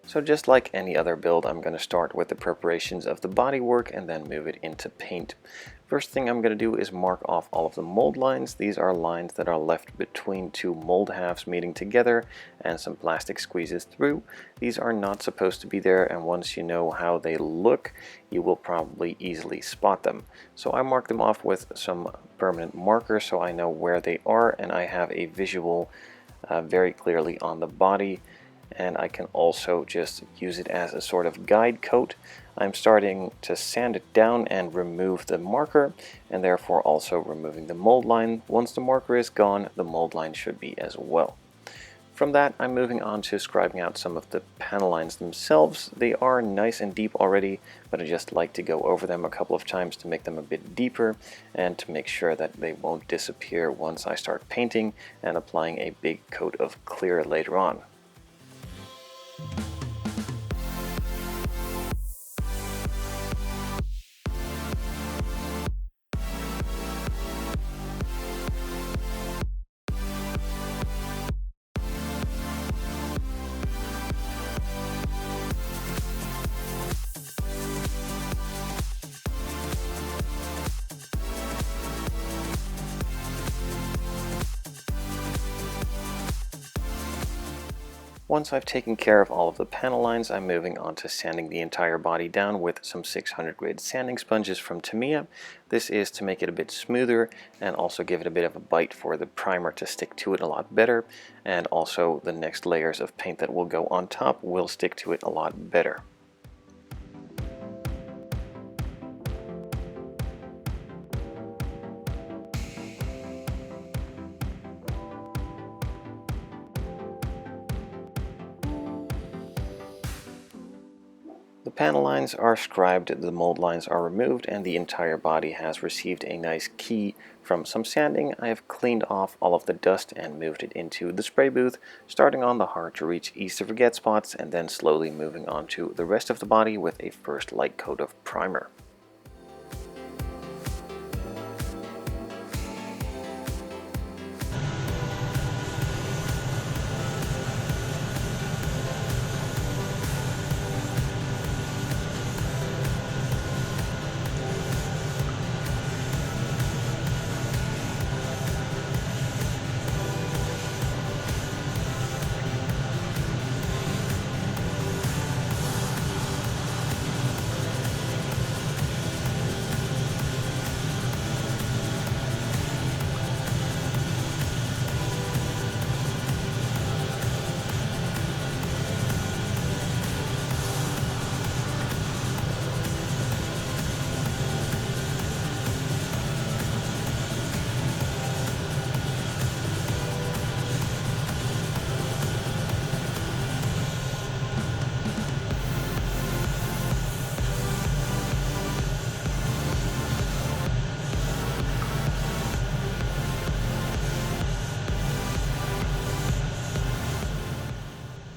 So just like any other build, I'm going to start with the preparations of the bodywork and then move it into paint. First thing I'm going to do is mark off all of the mold lines. These are lines that are left between two mold halves meeting together and some plastic squeezes through. These are not supposed to be there, and once you know how they look, you will probably easily spot them. So I mark them off with some permanent marker so I know where they are, and I have a visual very clearly on the body. And I can also just use it as a sort of guide coat. I'm starting to sand it down and remove the marker, and therefore also removing the mold line. Once the marker is gone, the mold line should be as well. From that, I'm moving on to scribing out some of the panel lines themselves. They are nice and deep already, but I just like to go over them a couple of times to make them a bit deeper and to make sure that they won't disappear once I start painting and applying a big coat of clear later on. Once I've taken care of all of the panel lines, I'm moving on to sanding the entire body down with some 600 grit sanding sponges from Tamiya. This is to make it a bit smoother and also give it a bit of a bite for the primer to stick to it a lot better, and also the next layers of paint that will go on top will stick to it a lot better. The panel lines are scribed, the mold lines are removed, and the entire body has received a nice key from some sanding. I have cleaned off all of the dust and moved it into the spray booth, starting on the hard to reach easy to forget spots and then slowly moving on to the rest of the body with a first light coat of primer.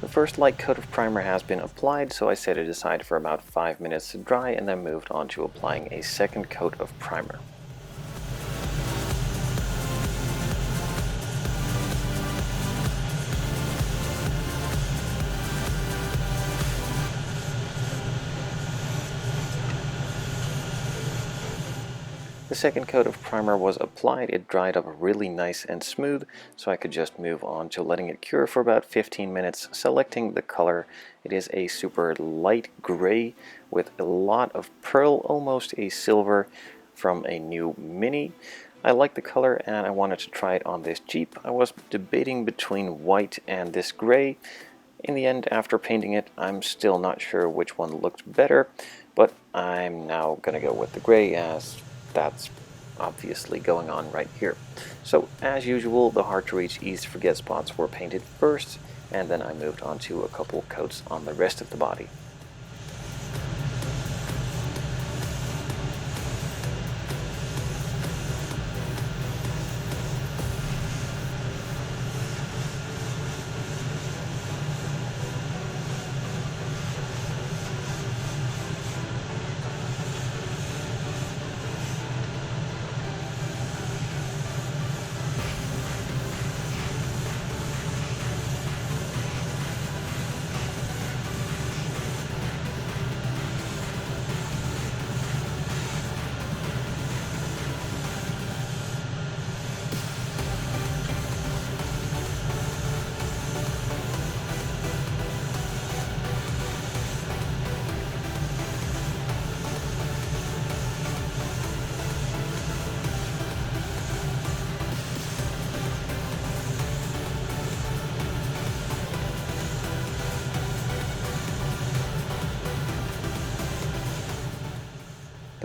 The first light coat of primer has been applied, so I set it aside for about 5 minutes to dry and then moved on to applying a second coat of primer. The second coat of primer was applied, it dried up really nice and smooth, so I could just move on to letting it cure for about 15 minutes, selecting the color. It is a super light gray with a lot of pearl, almost a silver, from a new Mini. I like the color and I wanted to try it on this Jeep. I was debating between white and this gray. In the end, after painting it, I'm still not sure which one looked better, but I'm now gonna go with the gray as that's obviously going on right here. So as usual, the hard to reach, easy to forget spots were painted first, and then I moved on to a couple coats on the rest of the body.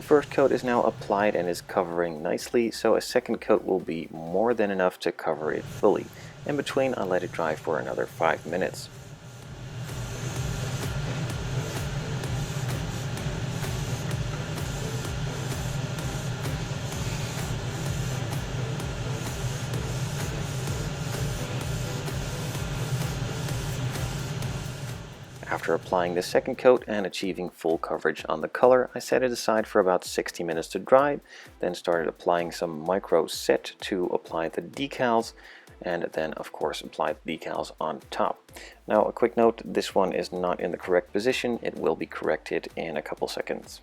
first coat is now applied and is covering nicely, so a second coat will be more than enough to cover it fully. In between, I let it dry for another 5 minutes. After applying the second coat and achieving full coverage on the color, I set it aside for about 60 minutes to dry, then started applying some micro set to apply the decals, and then of course apply the decals on top. Now a quick note, this one is not in the correct position. It will be corrected in a couple seconds.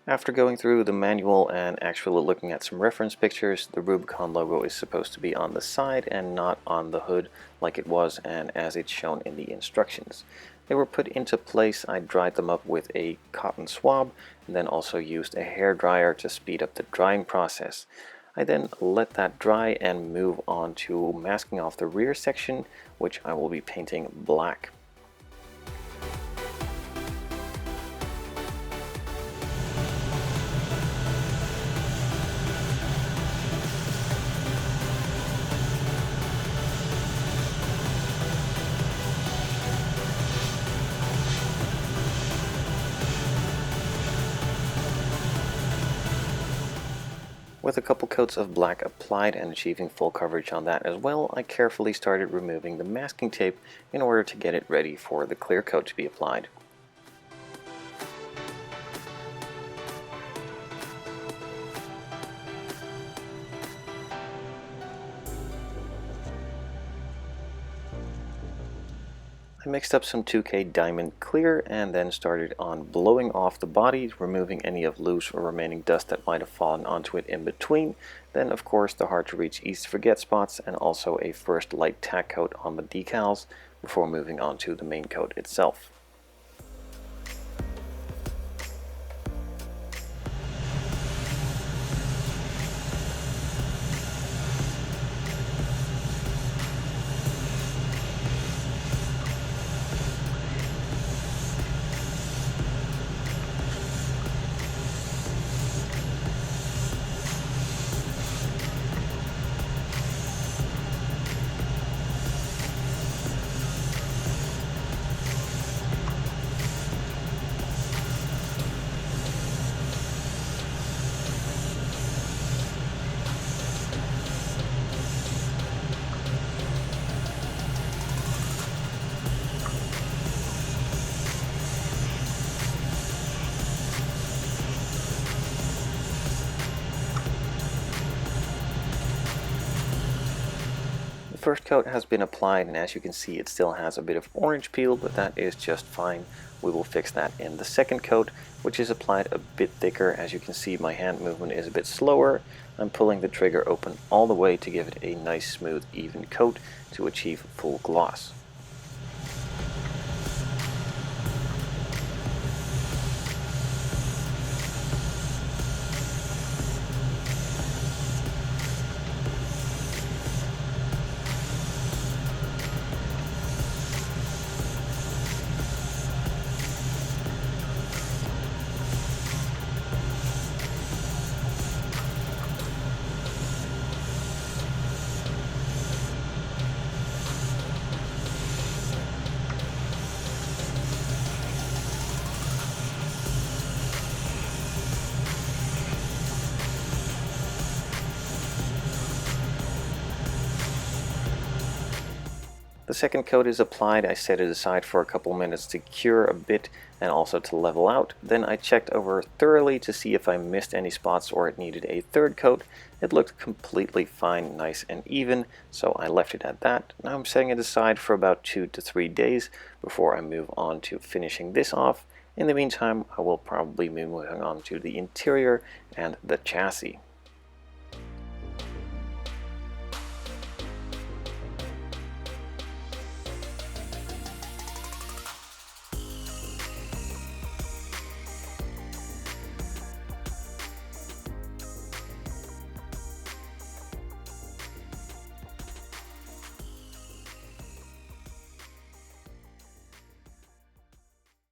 After going through the manual and actually looking at some reference pictures, the Rubicon logo is supposed to be on the side and not on the hood like it was and as it's shown in the instructions. They were put into place. I dried them up with a cotton swab and then also used a hair dryer to speed up the drying process. I then let that dry and move on to masking off the rear section, which I will be painting black. With a couple coats of black applied and achieving full coverage on that as well, I carefully started removing the masking tape in order to get it ready for the clear coat to be applied. I mixed up some 2K diamond clear and then started on blowing off the body, removing any of loose or remaining dust that might have fallen onto it in between. Then of course the hard to reach easy to forget spots and also a first light tack coat on the decals before moving on to the main coat itself. The first coat has been applied and as you can see it still has a bit of orange peel, but that is just fine. We will fix that in the second coat, which is applied a bit thicker. As you can see, my hand movement is a bit slower. I'm pulling the trigger open all the way to give it a nice smooth even coat to achieve full gloss. The second coat is applied. I set it aside for a couple minutes to cure a bit and also to level out. Then I checked over thoroughly to see if I missed any spots or it needed a third coat. It looked completely fine, nice and even, so I left it at that. Now I'm setting it aside for about 2 to 3 days before I move on to finishing this off. In the meantime, I will probably be moving on to the interior and the chassis.